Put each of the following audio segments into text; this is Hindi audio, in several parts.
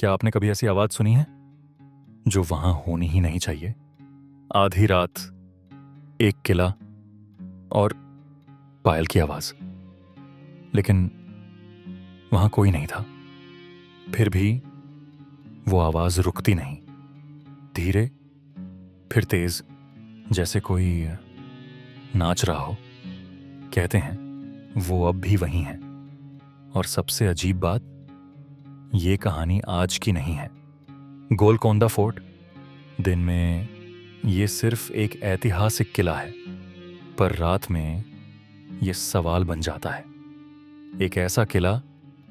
क्या आपने कभी ऐसी आवाज सुनी है जो वहां होनी ही नहीं चाहिए? आधी रात, एक किला और पायल की आवाज। लेकिन वहां कोई नहीं था। फिर भी वो आवाज रुकती नहीं। धीरे, फिर तेज, जैसे कोई नाच रहा हो। कहते हैं वो अब भी वहीं है। और सबसे अजीब बात, ये कहानी आज की नहीं है। गोलकोंडा फोर्ट, दिन में ये सिर्फ एक ऐतिहासिक किला है, पर रात में ये सवाल बन जाता है। एक ऐसा किला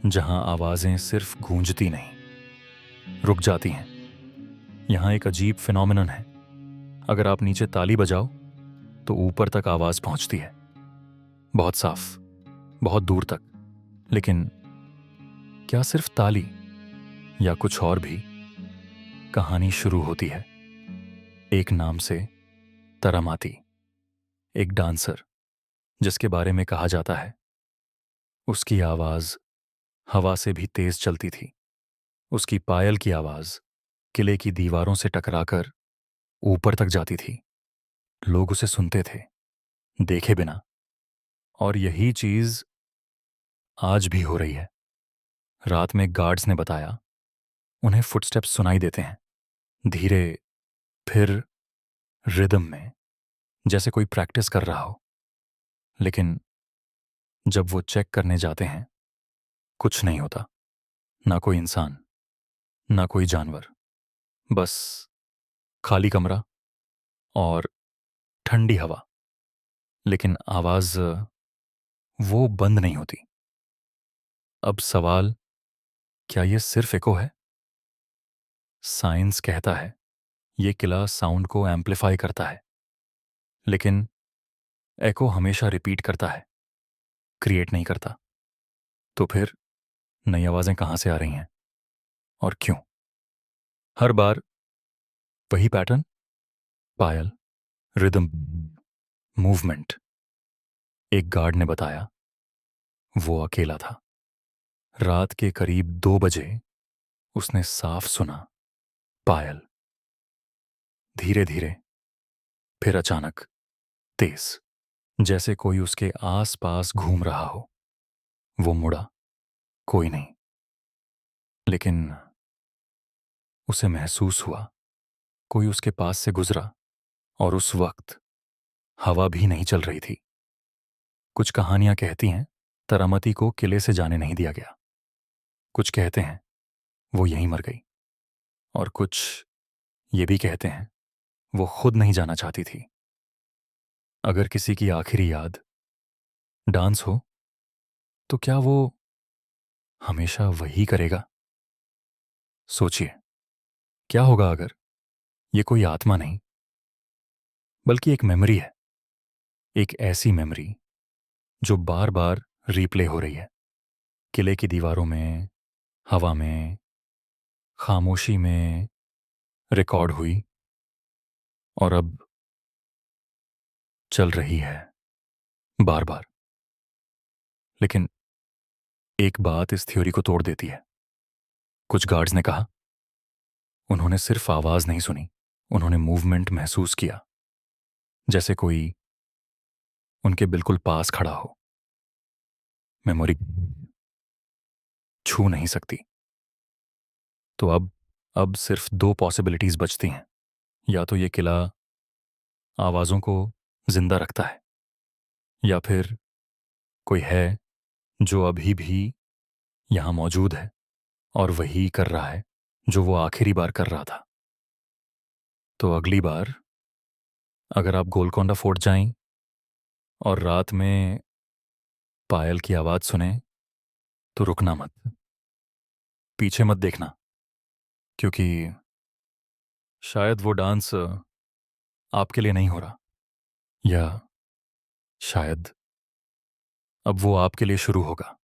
जहां आवाजें सिर्फ गूंजती नहीं, रुक जाती हैं। यहां एक अजीब फिनोमिनन है। अगर आप नीचे ताली बजाओ तो ऊपर तक आवाज पहुंचती है, बहुत साफ, बहुत दूर तक। लेकिन क्या सिर्फ ताली या कुछ और भी? कहानी शुरू होती है एक नाम से, तरामाती, एक डांसर जिसके बारे में कहा जाता है उसकी आवाज हवा से भी तेज चलती थी। उसकी पायल की आवाज किले की दीवारों से टकराकर ऊपर तक जाती थी। लोग उसे सुनते थे, देखे बिना। और यही चीज आज भी हो रही है। रात में गार्ड्स ने बताया उन्हें फुटस्टेप्स सुनाई देते हैं, धीरे, फिर रिदम में, जैसे कोई प्रैक्टिस कर रहा हो। लेकिन जब वो चेक करने जाते हैं, कुछ नहीं होता। ना कोई इंसान, ना कोई जानवर, बस खाली कमरा और ठंडी हवा। लेकिन आवाज वो बंद नहीं होती। अब सवाल, क्या ये सिर्फ एको है? साइंस कहता है ये किला साउंड को एम्पलीफाई करता है, लेकिन एको हमेशा रिपीट करता है, क्रिएट नहीं करता। तो फिर नई आवाजें कहां से आ रही हैं और क्यों? हर बार वही पैटर्न, पायल, रिदम, मूवमेंट। एक गार्ड ने बताया वो अकेला था। रात के करीब 2 बजे उसने साफ सुना, पायल, धीरे धीरे, फिर अचानक तेज, जैसे कोई उसके आस पास घूम रहा हो। वो मुड़ा, कोई नहीं। लेकिन उसे महसूस हुआ कोई उसके पास से गुजरा। और उस वक्त हवा भी नहीं चल रही थी। कुछ कहानियां कहती हैं तरामती को किले से जाने नहीं दिया गया। कुछ कहते हैं वो यहीं मर गई। और कुछ ये भी कहते हैं वो खुद नहीं जाना चाहती थी। अगर किसी की आखिरी याद डांस हो, तो क्या वो हमेशा वही करेगा? सोचिए, क्या होगा अगर ये कोई आत्मा नहीं, बल्कि एक मेमोरी है। एक ऐसी मेमोरी जो बार बार रीप्ले हो रही है, किले की दीवारों में, हवा में, खामोशी में रिकॉर्ड हुई और अब चल रही है बार बार। लेकिन एक बात इस थ्योरी को तोड़ देती है। कुछ गार्ड्स ने कहा उन्होंने सिर्फ आवाज नहीं सुनी, उन्होंने मूवमेंट महसूस किया, जैसे कोई उनके बिल्कुल पास खड़ा हो। मेमोरी छू नहीं सकती। तो अब सिर्फ 2 पॉसिबिलिटीज बचती हैं। या तो ये किला आवाजों को जिंदा रखता है, या फिर कोई है जो अभी भी यहां मौजूद है और वही कर रहा है जो वो आखिरी बार कर रहा था। तो अगली बार अगर आप गोलकोंडा फोर्ट जाएं और रात में पायल की आवाज सुने, तो रुकना मत, पीछे मत देखना, क्योंकि शायद वो डांस आपके लिए नहीं हो रहा, या शायद अब वो आपके लिए शुरू होगा।